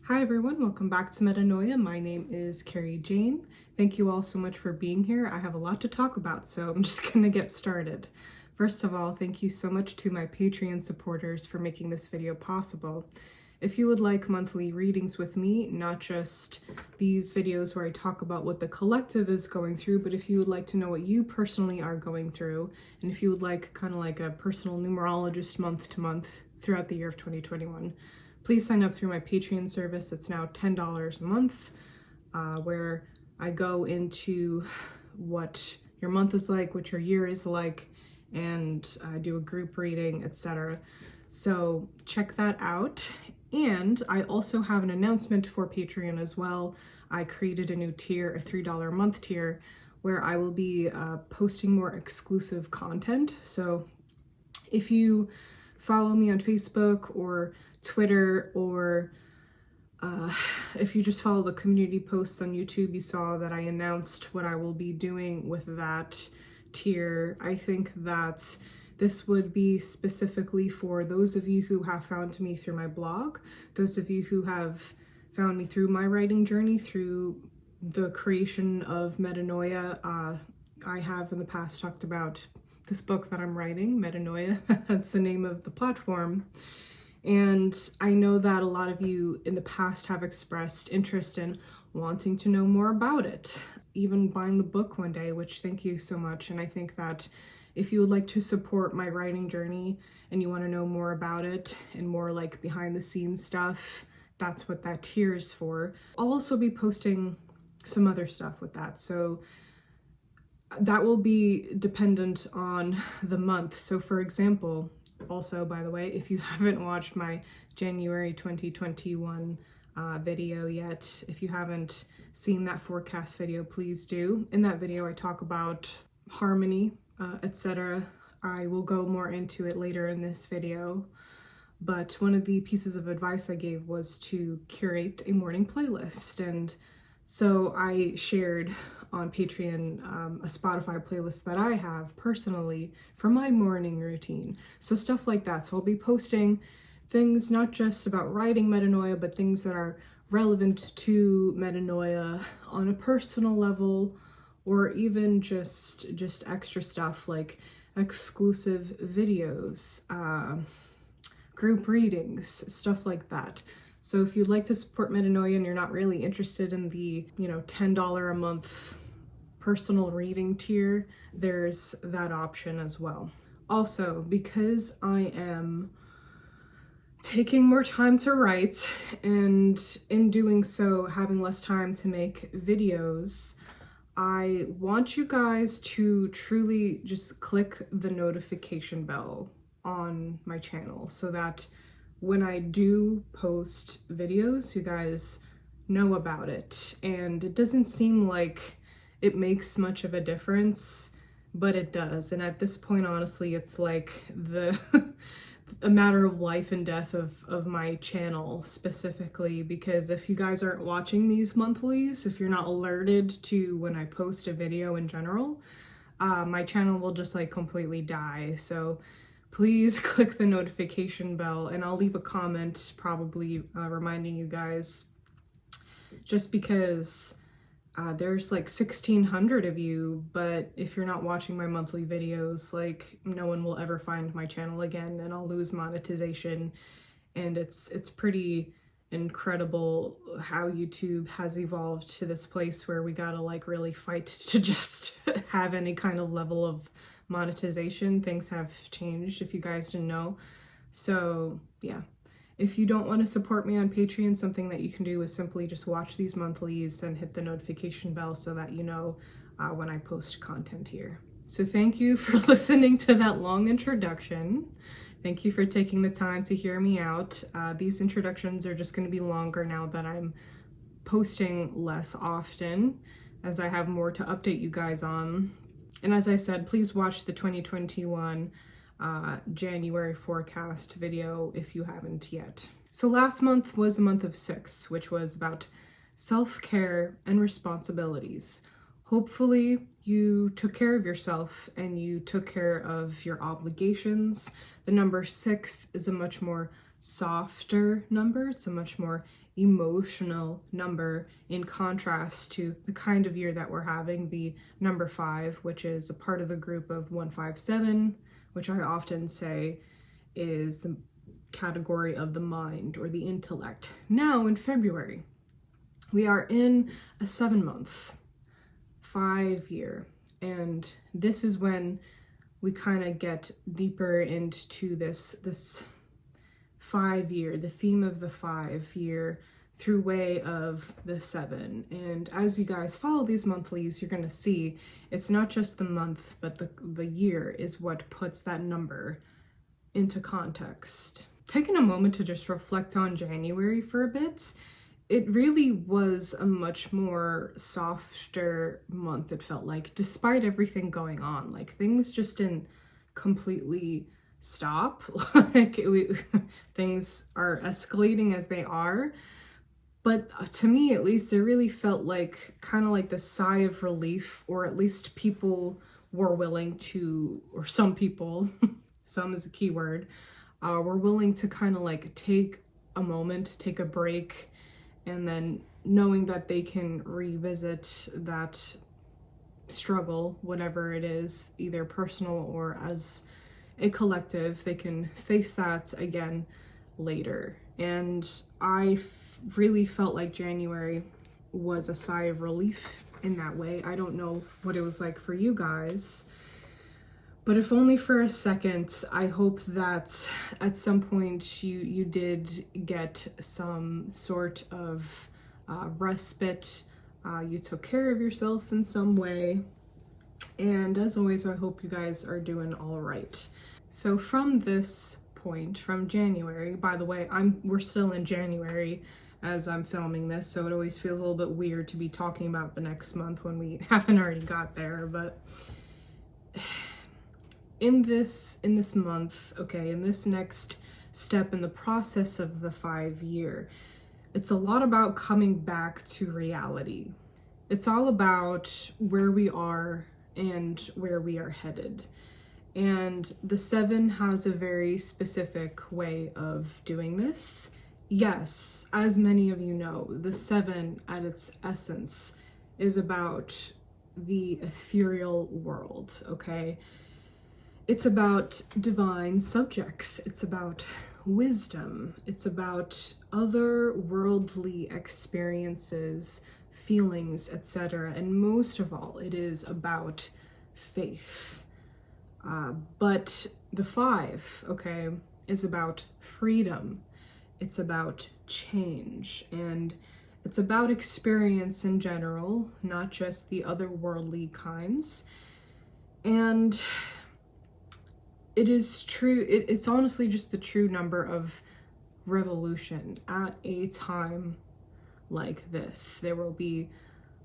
Hi everyone, welcome back to Metanoia. My name is Carrie Jane. Thank you all so much for being here. I have a lot to talk about, so I'm just gonna get started. First of all, thank you so much to my Patreon supporters for making this video possible. If you would like monthly readings with me, not just these videos where I talk about what the collective is going through, but if you would like to know what you personally are going through, and if you would like kind of like a personal numerologist month to month throughout the year of 2021, please sign up through my Patreon service. It's now $10 a month, where I go into what your month is like, what your year is like, and I do a group reading, etc. So check that out. And I also have an announcement for Patreon as well. I created a new tier, a $3 a month tier, where I will be posting more exclusive content. So if you follow me on Facebook or Twitter, or if you just follow the community posts on YouTube, you saw that I announced what I will be doing with that tier. I think that this would be specifically for those of you who have found me through my blog, those of you who have found me through my writing journey, through the creation of Metanoia. I have in the past talked about this book that I'm writing, Metanoia. That's the name of the platform. And I know that a lot of you in the past have expressed interest in wanting to know more about it, even buying the book one day, which thank you so much. And I think that if you would like to support my writing journey and you want to know more about it and more like behind the scenes stuff, that's what that tier is for. I'll also be posting some other stuff with that. So that will be dependent on the month. So for example, also, by the way, if you haven't watched my January 2021 video yet, if you haven't seen that forecast video, please do. In that video, I talk about harmony, etc. I will go more into it later in this video. But one of the pieces of advice I gave was to curate a morning playlist. And so I shared on Patreon a Spotify playlist that I have personally for my morning routine. So stuff like that. So I'll be posting things not just about writing Metanoia, but things that are relevant to Metanoia on a personal level, or even just extra stuff like exclusive videos, group readings, stuff like that. So if you'd like to support Metanoia and you're not really interested in the, $10 a month personal reading tier, there's that option as well. Also, because I am taking more time to write, and in doing so, having less time to make videos, I want you guys to truly just click the notification bell on my channel so that when I do post videos, you guys know about it. And it doesn't seem like it makes much of a difference, but it does. And at this point, honestly, it's like a matter of life and death of my channel specifically, because if you guys aren't watching these monthlies, if you're not alerted to when I post a video in general, my channel will just like completely die. So please click the notification bell, and I'll leave a comment probably reminding you guys, just because there's like 1,600 of you, but if you're not watching my monthly videos, like no one will ever find my channel again, and I'll lose monetization. And it's pretty incredible how YouTube has evolved to this place where we gotta like really fight to just have any kind of level of monetization. Things have changed, if you guys didn't know. So yeah, if you don't want to support me on Patreon, something that you can do is simply just watch these monthlies and hit the notification bell so that you know when I post content here. So thank you for listening to that long introduction. Thank you for taking the time to hear me out. These introductions are just going to be longer now that I'm posting less often, as I have more to update you guys on. And as I said, please watch the 2021 January forecast video if you haven't yet. So last month was a month of 6, which was about self-care and responsibilities. Hopefully you took care of yourself and you took care of your obligations. The number 6 is a much more softer number. It's a much more emotional number, in contrast to the kind of year that we're having, the number 5, which is a part of the group of 157, which I often say is the category of the mind or the intellect. Now in February, we are in a 7-month, 5 year, and this is when we kind of get deeper into this 5 year, the theme of the 5 year through way of the 7. And as you guys follow these monthlies, you're going to see it's not just the month, but the year is what puts that number into context. Taking a moment to just reflect on January for a bit, it really was a much more softer month, it felt like, despite everything going on. Like, things just didn't completely stop. Things are escalating as they are. But to me, at least, it really felt like kind of like the sigh of relief, or at least people were willing to, or some people, some is a key word, were willing to kind of like take a moment, take a break, and then knowing that they can revisit that struggle, whatever it is, either personal or as a collective, they can face that again later. And I really felt like January was a sigh of relief in that way. I don't know what it was like for you guys, but if only for a second, I hope that at some point you did get some sort of respite. You took care of yourself in some way. And as always, I hope you guys are doing all right. So from this point, from January, by the way, we're still in January as I'm filming this, so it always feels a little bit weird to be talking about the next month when we haven't already got there, but in this month, okay, in this next step in the process of the 5 year, it's a lot about coming back to reality. It's all about where we are and where we are headed. And the 7 has a very specific way of doing this. Yes, as many of you know, the 7 at its essence is about the ethereal world, okay? It's about divine subjects. It's about wisdom. It's about otherworldly experiences, feelings, etc. And most of all, it is about faith. But the 5, okay, is about freedom. It's about change. And it's about experience in general, not just the otherworldly kinds. And it is true, it's honestly just the true number of revolution at a time like this. There will be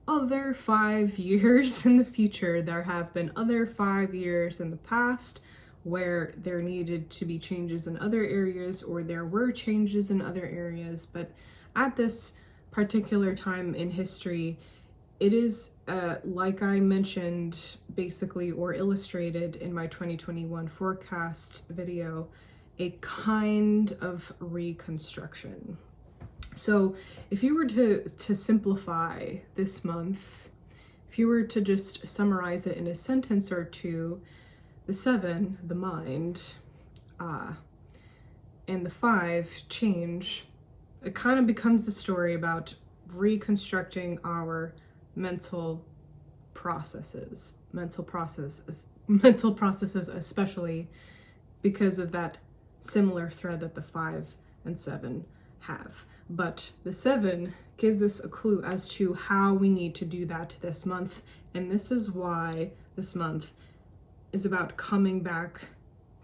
other 5 years in the future. There have been other 5 years in the past where there needed to be changes in other areas, or there were changes in other areas. But at this particular time in history, it is, like I mentioned basically, or illustrated in my 2021 forecast video, a kind of reconstruction. So if you were to simplify this month, if you were to just summarize it in a sentence or two, the 7, the mind, and the 5, change, it kind of becomes a story about reconstructing our mental processes, especially because of that similar thread that the 5 and 7 have. But the 7 gives us a clue as to how we need to do that this month, and this is why this month is about coming back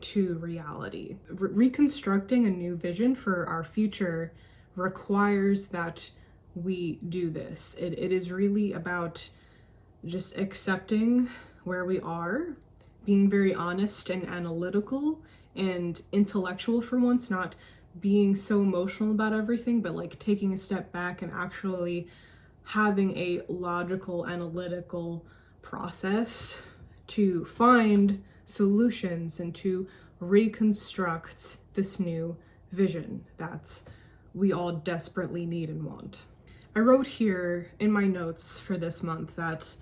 to reality. Reconstructing a new vision for our future requires that we do this. It is really about just accepting where we are, being very honest and analytical and intellectual for once, not being so emotional about everything, but like taking a step back and actually having a logical, analytical process to find solutions and to reconstruct this new vision. That's we all desperately need and want. I wrote here in my notes for this month that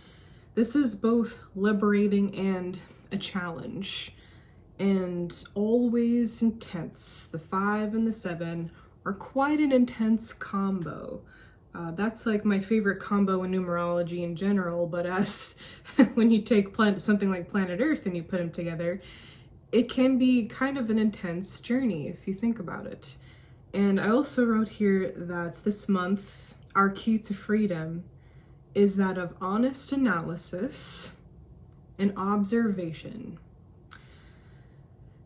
this is both liberating and a challenge, and always intense. The 5 and the 7 are quite an intense combo. That's like my favorite combo in numerology in general, but as when you take something like planet Earth and you put them together, it can be kind of an intense journey if you think about it. And I also wrote here that this month, our key to freedom is that of honest analysis and observation.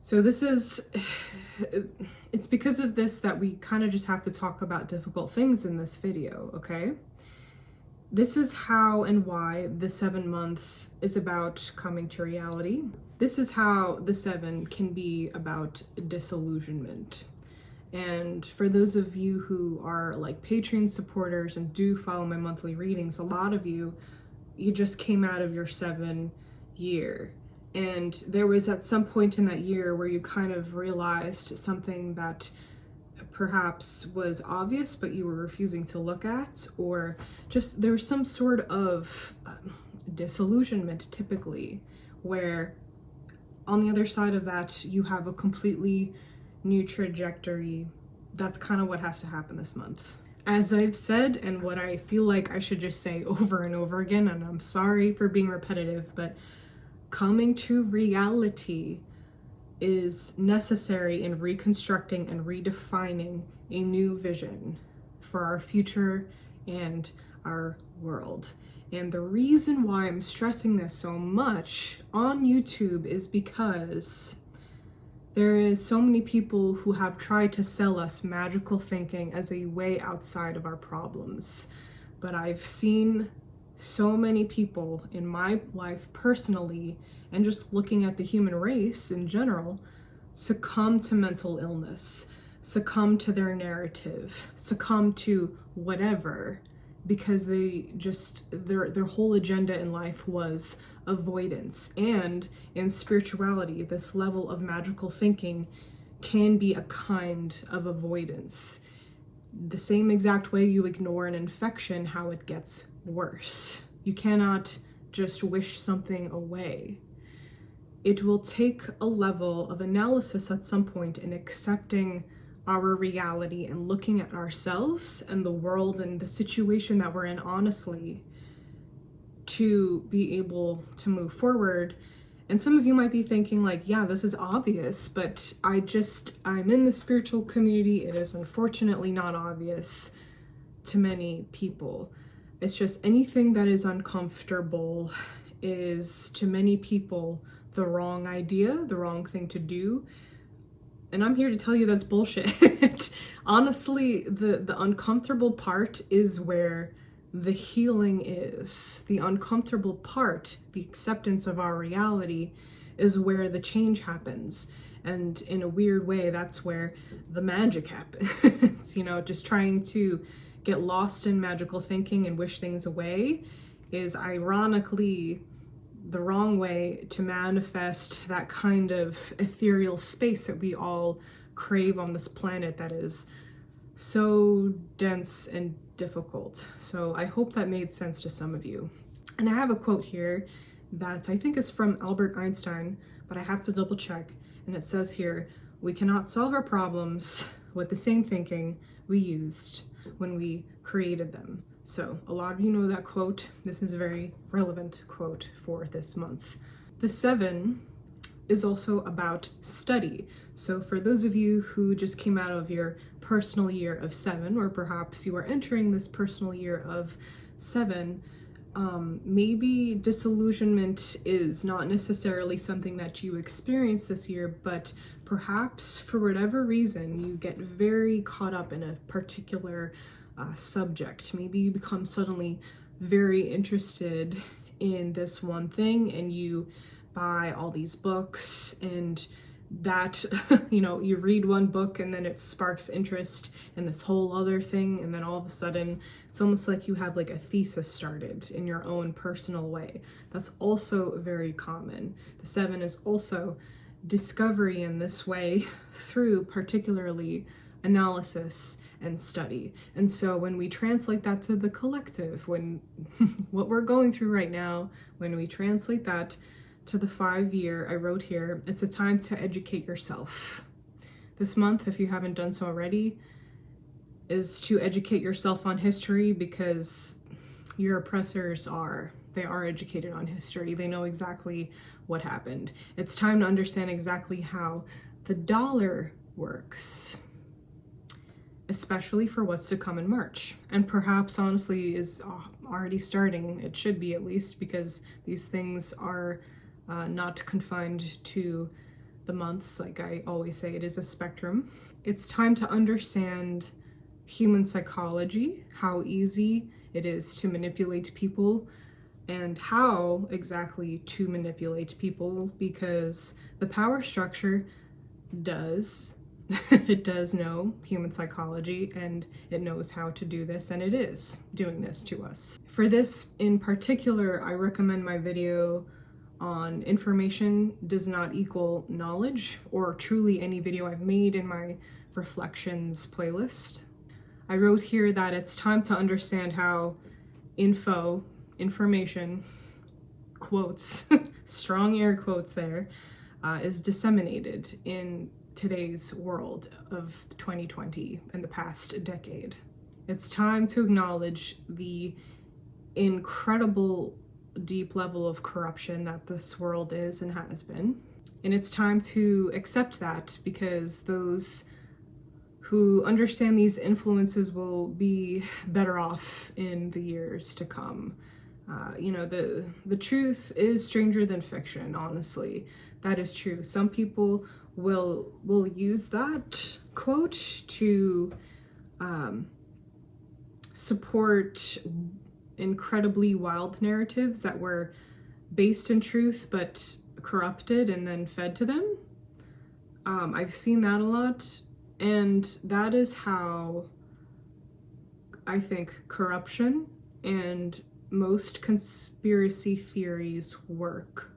So this is, it's because of this that we kind of just have to talk about difficult things in this video, okay? This is how and why the 7 month is about coming to reality. This is how the 7 can be about disillusionment. And for those of you who are like Patreon supporters and do follow my monthly readings, a lot of you just came out of your 7 year. And there was at some point in that year where you kind of realized something that perhaps was obvious, but you were refusing to look at, or just there was some sort of disillusionment typically, where on the other side of that, you have a completely new trajectory. That's kind of what has to happen this month. As I've said, and what I feel like I should just say over and over again, and I'm sorry for being repetitive, but coming to reality is necessary in reconstructing and redefining a new vision for our future and our world. And the reason why I'm stressing this so much on YouTube is because there is so many people who have tried to sell us magical thinking as a way outside of our problems. But I've seen so many people in my life personally, and just looking at the human race in general, succumb to mental illness, succumb to their narrative, succumb to whatever, because they just, their whole agenda in life was avoidance. And in spirituality, this level of magical thinking can be a kind of avoidance. The same exact way you ignore an infection, how it gets worse. You cannot just wish something away. It will take a level of analysis at some point in accepting our reality and looking at ourselves and the world and the situation that we're in honestly to be able to move forward. And some of you might be thinking like, yeah, this is obvious, but I'm in the spiritual community. It is unfortunately not obvious to many people. It's just anything that is uncomfortable is to many people the wrong idea, the wrong thing to do. And I'm here to tell you that's bullshit. Honestly, the uncomfortable part is where the healing is. The uncomfortable part, the acceptance of our reality, is where the change happens. And in a weird way, that's where the magic happens. Just trying to get lost in magical thinking and wish things away is ironically the wrong way to manifest that kind of ethereal space that we all crave on this planet that is so dense and difficult. So I hope that made sense to some of you. And I have a quote here that I think is from Albert Einstein, but I have to double check. And it says here, "We cannot solve our problems with the same thinking we used when we created them." So a lot of you know that quote. This is a very relevant quote for this month. The 7 is also about study. So for those of you who just came out of your personal year of 7, or perhaps you are entering this personal year of 7, maybe disillusionment is not necessarily something that you experience this year, but perhaps for whatever reason you get very caught up in a particular subject. Maybe you become suddenly very interested in this one thing and you buy all these books, and that you read one book and then it sparks interest in this whole other thing, and then all of a sudden it's almost like you have like a thesis started in your own personal way. That's also very common. The 7 is also discovery in this way through particularly analysis and study. And so when we translate that to the collective, when what we're going through right now, when we translate that to the 5-year, I wrote here, it's a time to educate yourself. This month, if you haven't done so already, is to educate yourself on history, because your oppressors are educated on history. They know exactly what happened. It's time to understand exactly how the dollar works, especially for what's to come in March. And perhaps, honestly, is already starting. It should be, at least, because these things are not confined to the months. Like I always say, it is a spectrum. It's time to understand human psychology, how easy it is to manipulate people, and how exactly to manipulate people, because the power structure does it does know human psychology, and it knows how to do this, and it is doing this to us. For this in particular, I recommend my video on information does not equal knowledge, or truly any video I've made in my reflections playlist. I wrote here that it's time to understand how information, quotes, strong air quotes there, is disseminated in today's world of 2020 and the past decade. It's time to acknowledge the incredible deep level of corruption that this world is and has been. And it's time to accept that, because those who understand these influences will be better off in the years to come. The truth is stranger than fiction, honestly. That is true. Some people will use that quote to support incredibly wild narratives that were based in truth but corrupted and then fed to them. I've seen that a lot, and that is how I think corruption and most conspiracy theories work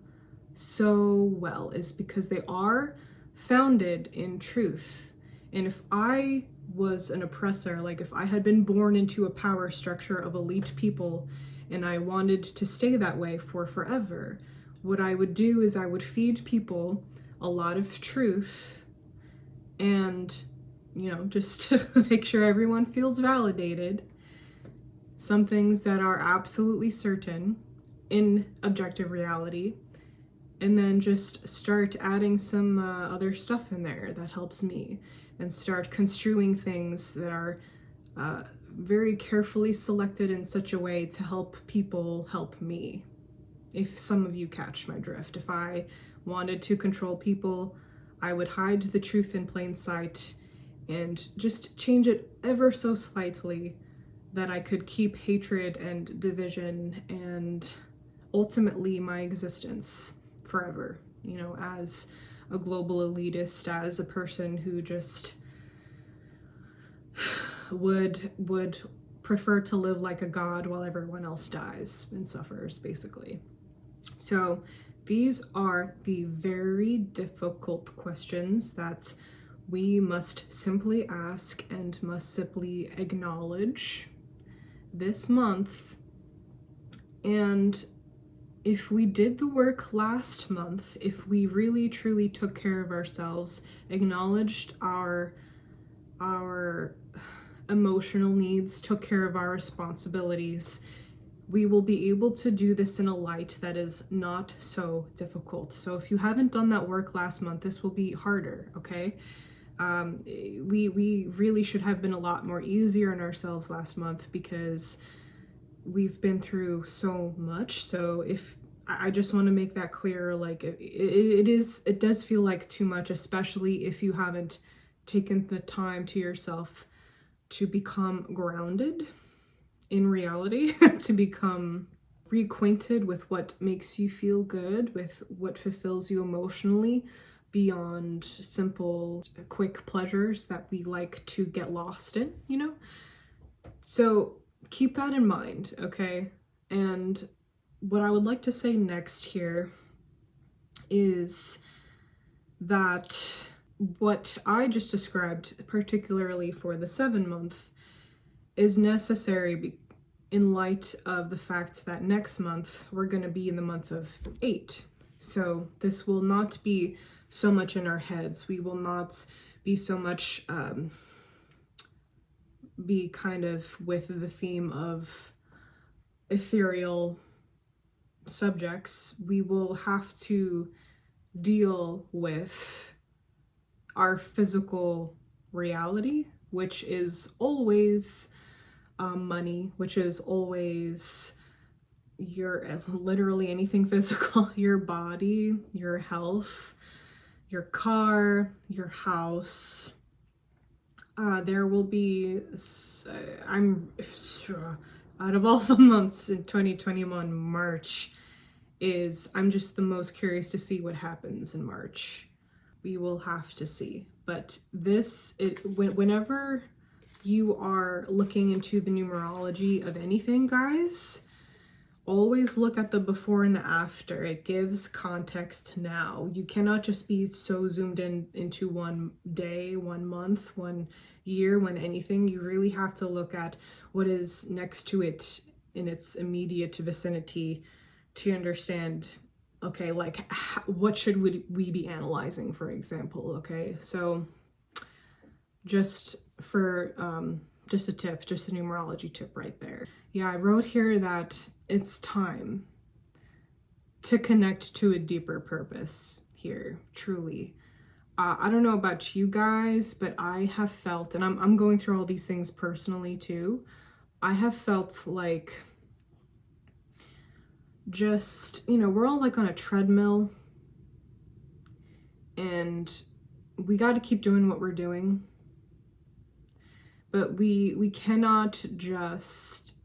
so well, is because they are founded in truth. And if I was an oppressor, like if I had been born into a power structure of elite people and I wanted to stay that way for forever, what I would do is I would feed people a lot of truth and, just to make sure everyone feels validated, some things that are absolutely certain in objective reality, and then just start adding some other stuff in there that helps me, and start construing things that are very carefully selected in such a way to help people help me. If some of you catch my drift, if I wanted to control people, I would hide the truth in plain sight and just change it ever so slightly, that I could keep hatred and division and ultimately my existence forever, as a global elitist, as a person who just would prefer to live like a god while everyone else dies and suffers, basically. So these are the very difficult questions that we must simply ask and must simply acknowledge this month. And if we did the work last month, if we really truly took care of ourselves, acknowledged our emotional needs, took care of our responsibilities, we will be able to do this in a light that is not so difficult. So if you haven't done that work last month, this will be harder, okay? We really should have been a lot more easier on ourselves last month, because we've been through so much. So if I just want to make that clear, like it does feel like too much, especially if you haven't taken the time to yourself to become grounded in reality, to become reacquainted with what makes you feel good, with what fulfills you emotionally, beyond simple, quick pleasures that we like to get lost in, So keep that in mind, okay? And what I would like to say next here is that what I just described, particularly for the 7-month, is necessary in light of the fact that next month we're going to be in the month of 8. So this will not be so much in our heads. We will not be so much be kind of with the theme of ethereal subjects. We will have to deal with our physical reality, which is always money, which is always literally anything physical, your body, your health, your car, your house. There will be, out of all the months in 2021, March I'm just the most curious to see what happens in March. We will have to see. But whenever you are looking into the numerology of anything, guys, always look at the before and the after. It gives context now. You cannot just be so zoomed into one day, 1 month, 1 year, when anything. You really have to look at what is next to it in its immediate vicinity to understand, okay, like what should we be analyzing, for example, okay? So just for just a tip, just a numerology tip right there. Yeah, I wrote here that it's time to connect to a deeper purpose here, truly. I don't know about you guys, but I have felt, and I'm going through all these things personally too, I have felt like just, we're all like on a treadmill, and we got to keep doing what we're doing. But we cannot just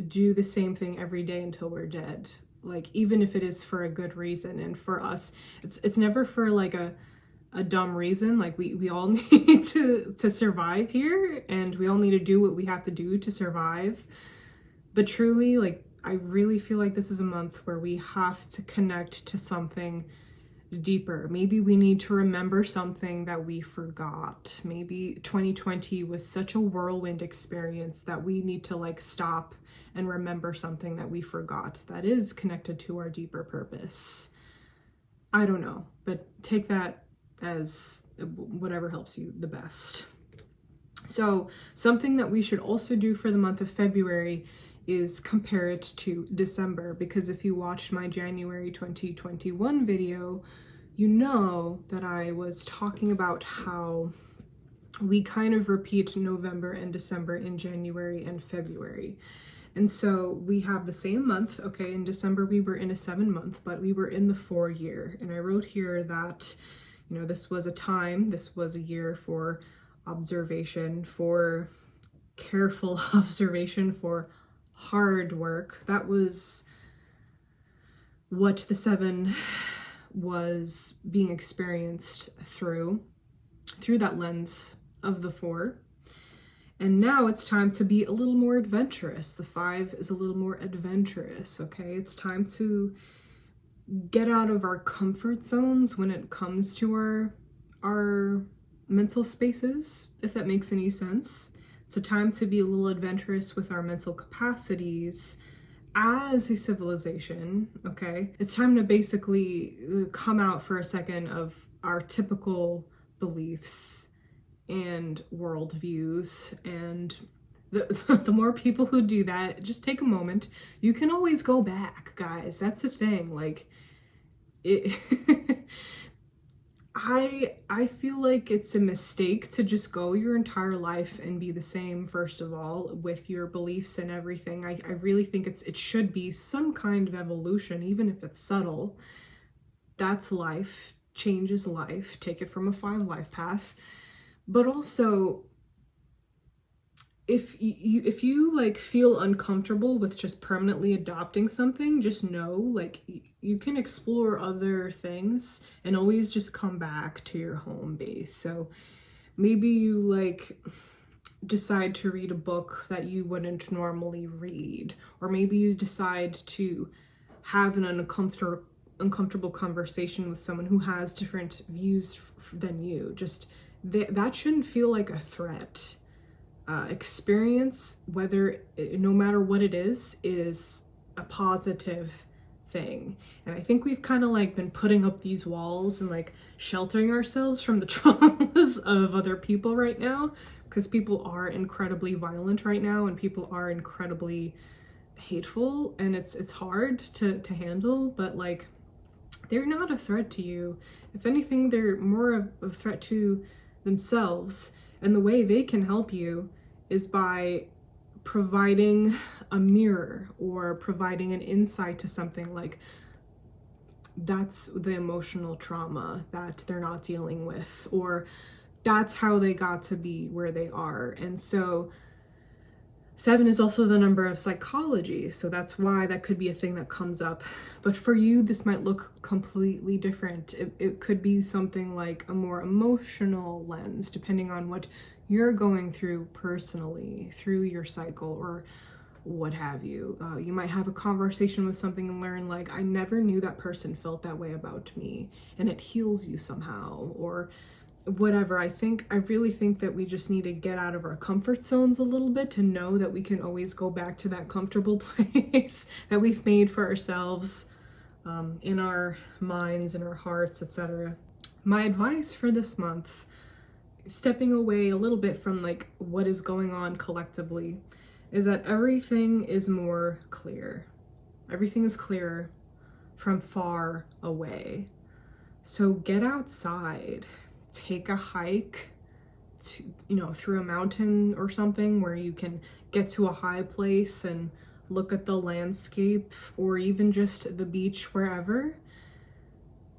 do the same thing every day until we're dead. Like, even if it is for a good reason. And for us, it's never for like a dumb reason. Like, we all need to survive here, and we all need to do what we have to do to survive. But truly, like, I really feel like this is a month where we have to connect to something deeper. Maybe we need to remember something that we forgot. Maybe 2020 was such a whirlwind experience that we need to like stop and remember something that we forgot that is connected to our deeper purpose. I don't know, but take that as whatever helps you the best. So something that we should also do for the month of February is compare it to December, because if you watched my January 2021 video, you know that I was talking about how we kind of repeat November and December in January and February. And so we have the same month, okay? In December, we were in a 7-month, but we were in the 4-year. And I wrote here that, this was a year for observation, for careful observation, for hard work. That was what the 7 was being experienced through that lens of the 4. And now it's time to be a little more adventurous. The 5 is a little more adventurous, okay? It's time to get out of our comfort zones when it comes to our mental spaces, if that makes any sense. It's a time to be a little adventurous with our mental capacities as a civilization, okay? It's time to basically come out for a second of our typical beliefs and worldviews. And the more people who do that, just take a moment. You can always go back, guys. That's the thing. Like, I feel like it's a mistake to just go your entire life and be the same, first of all, with your beliefs and everything. I really think it should be some kind of evolution, even if it's subtle. That's life. Change is life. Take it from a 5 life path. But also, if you like feel uncomfortable with just permanently adopting something, just know, like, you can explore other things and always just come back to your home base. So maybe you like decide to read a book that you wouldn't normally read, or maybe you decide to have an uncomfortable conversation with someone who has different views than you. Just that shouldn't feel like a threat. Experience, whether no matter what it is a positive thing. And I think we've kind of like been putting up these walls and like sheltering ourselves from the traumas of other people right now, because people are incredibly violent right now and people are incredibly hateful, and it's hard to handle, but like they're not a threat to you. If anything, they're more of a threat to themselves, and the way they can help you is by providing a mirror or providing an insight to something. Like, that's the emotional trauma that they're not dealing with, or that's how they got to be where they are. And so 7 is also the number of psychology, so that's why that could be a thing that comes up. But for you, this might look completely different. It could be something like a more emotional lens, depending on what you're going through personally, through your cycle, or what have you. You might have a conversation with something and learn, like, I never knew that person felt that way about me, and it heals you somehow, or whatever. I really think that we just need to get out of our comfort zones a little bit to know that we can always go back to that comfortable place that we've made for ourselves, in our minds, in our hearts, etc. My advice for this month, stepping away a little bit from like what is going on collectively, is that everything is more clear. Everything is clearer from far away. So get outside. Take a hike to, through a mountain or something where you can get to a high place and look at the landscape, or even just the beach, wherever.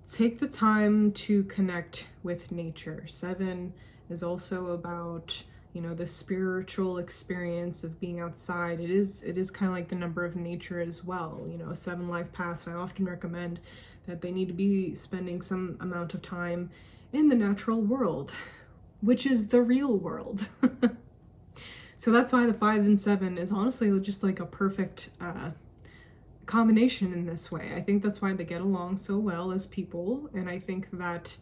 Take the time to connect with nature. 7 is also about, the spiritual experience of being outside. It is kind of like the number of nature as well. 7 life paths, I often recommend that they need to be spending some amount of time in the natural world, which is the real world. So that's why the 5 and 7 is honestly just like a perfect combination in this way. I think that's why they get along so well as people, and I think that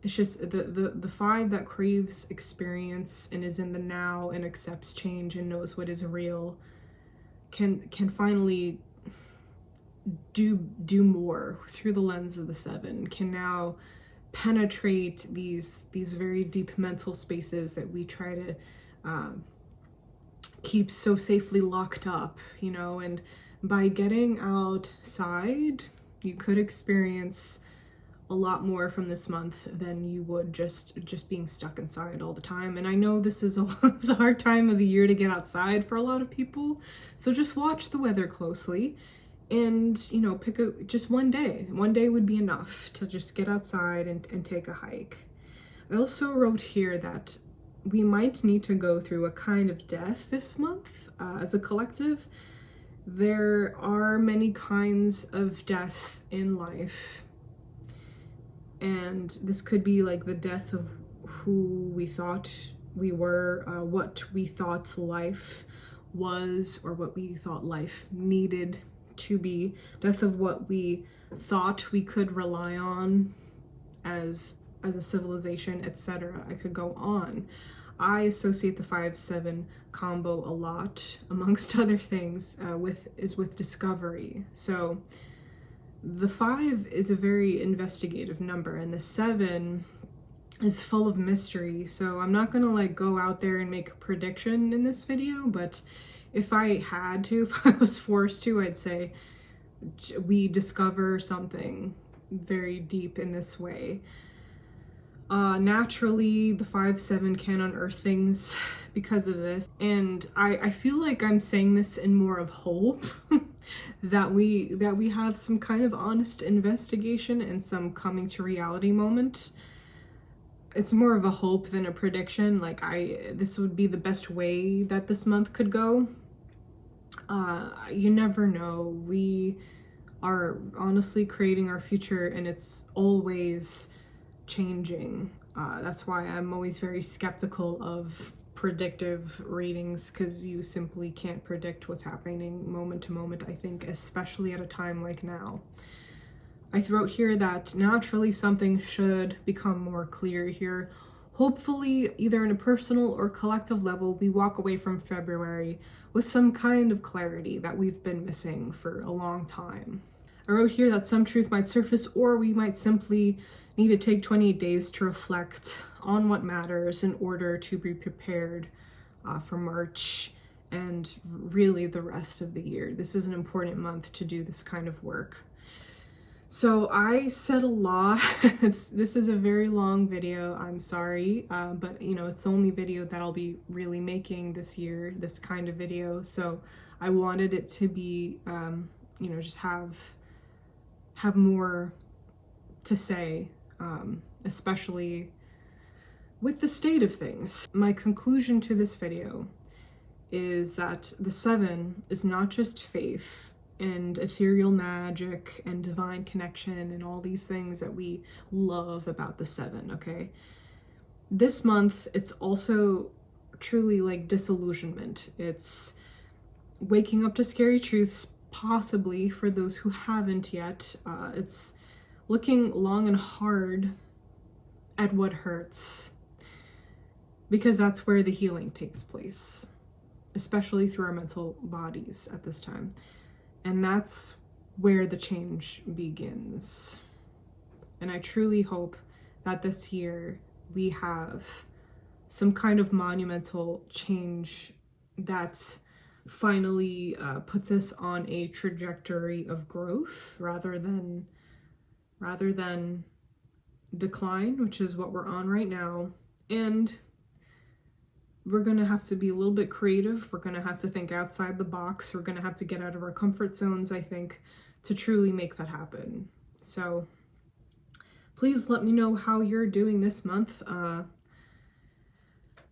it's just the 5 that craves experience and is in the now and accepts change and knows what is real can finally do more through the lens of the 7, can now penetrate these very deep mental spaces that we try to keep so safely locked up, and by getting outside, you could experience a lot more from this month than you would just being stuck inside all the time. And I know this is it's a hard time of the year to get outside for a lot of people, so just watch the weather closely. And, pick just one day. One day would be enough to just get outside and take a hike. I also wrote here that we might need to go through a kind of death this month as a collective. There are many kinds of death in life. And this could be like the death of who we thought we were, what we thought life was, or what we thought life needed to be, death of what we thought we could rely on as a civilization, etc. I could go on. I associate the 5-7 combo a lot, amongst other things, with discovery. So the 5 is a very investigative number, and the 7 is full of mystery. So I'm not gonna like go out there and make a prediction in this video, but if I had to, if I was forced to, I'd say we discover something very deep in this way. Naturally, the 5-7 can unearth things because of this. And I feel like I'm saying this in more of hope that we have some kind of honest investigation and some coming to reality moment. It's more of a hope than a prediction. Like this would be the best way that this month could go. You never know. We are honestly creating our future, and it's always changing. That's why I'm always very skeptical of predictive readings, because you simply can't predict what's happening moment to moment, I think, especially at a time like now. I wrote here that naturally something should become more clear here. Hopefully, either in a personal or collective level, we walk away from February with some kind of clarity that we've been missing for a long time. I wrote here that some truth might surface, or we might simply need to take 28 days to reflect on what matters in order to be prepared for March and really the rest of the year. This is an important month to do this kind of work. So I said a lot. This is a very long video, I'm sorry, but it's the only video that I'll be really making this year, this kind of video. So I wanted it to be, just have more to say, especially with the state of things. My conclusion to this video is that the 7 is not just faith and ethereal magic and divine connection and all these things that we love about the 7, okay? This month, it's also truly like disillusionment. It's waking up to scary truths, possibly for those who haven't yet. It's looking long and hard at what hurts, because that's where the healing takes place, especially through our mental bodies at this time. And that's where the change begins. And I truly hope that this year we have some kind of monumental change that finally puts us on a trajectory of growth rather than decline, which is what we're on right now. And we're going to have to be a little bit creative. We're going to have to think outside the box. We're going to have to get out of our comfort zones, I think, to truly make that happen. So please let me know how you're doing this month.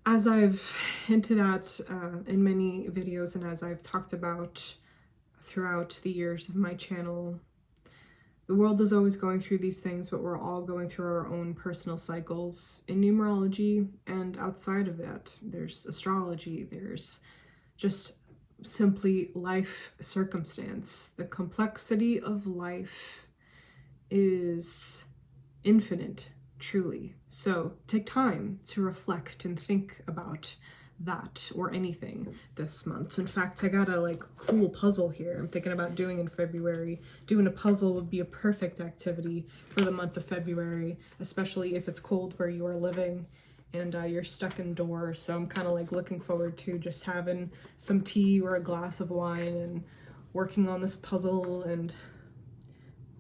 As I've hinted at in many videos and as I've talked about throughout the years of my channel, the world is always going through these things, but we're all going through our own personal cycles in numerology and outside of that. There's astrology, there's just simply life circumstance. The complexity of life is infinite, truly. So take time to reflect and think about that or anything this month. In fact, I got a cool puzzle here I'm thinking about doing in February. Doing a puzzle would be a perfect activity for the month of February, especially if it's cold where you are living and you're stuck indoors. So I'm kind of looking forward to just having some tea or a glass of wine and working on this puzzle and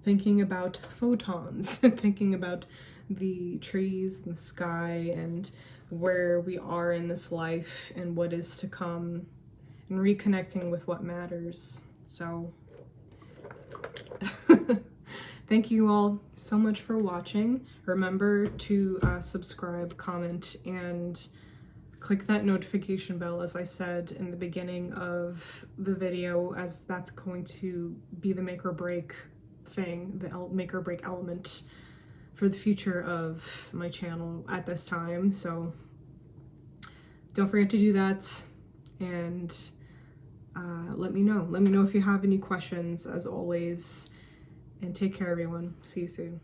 thinking about photons, thinking about the trees and the sky and where we are in this life and what is to come, and reconnecting with what matters. So thank you all so much for watching. Remember to subscribe, comment, and click that notification bell, as I said in the beginning of the video, as that's going to be the make or break thing, the make or break element for the future of my channel at this time. So don't forget to do that, and let me know if you have any questions, as always, and take care, everyone. See you soon.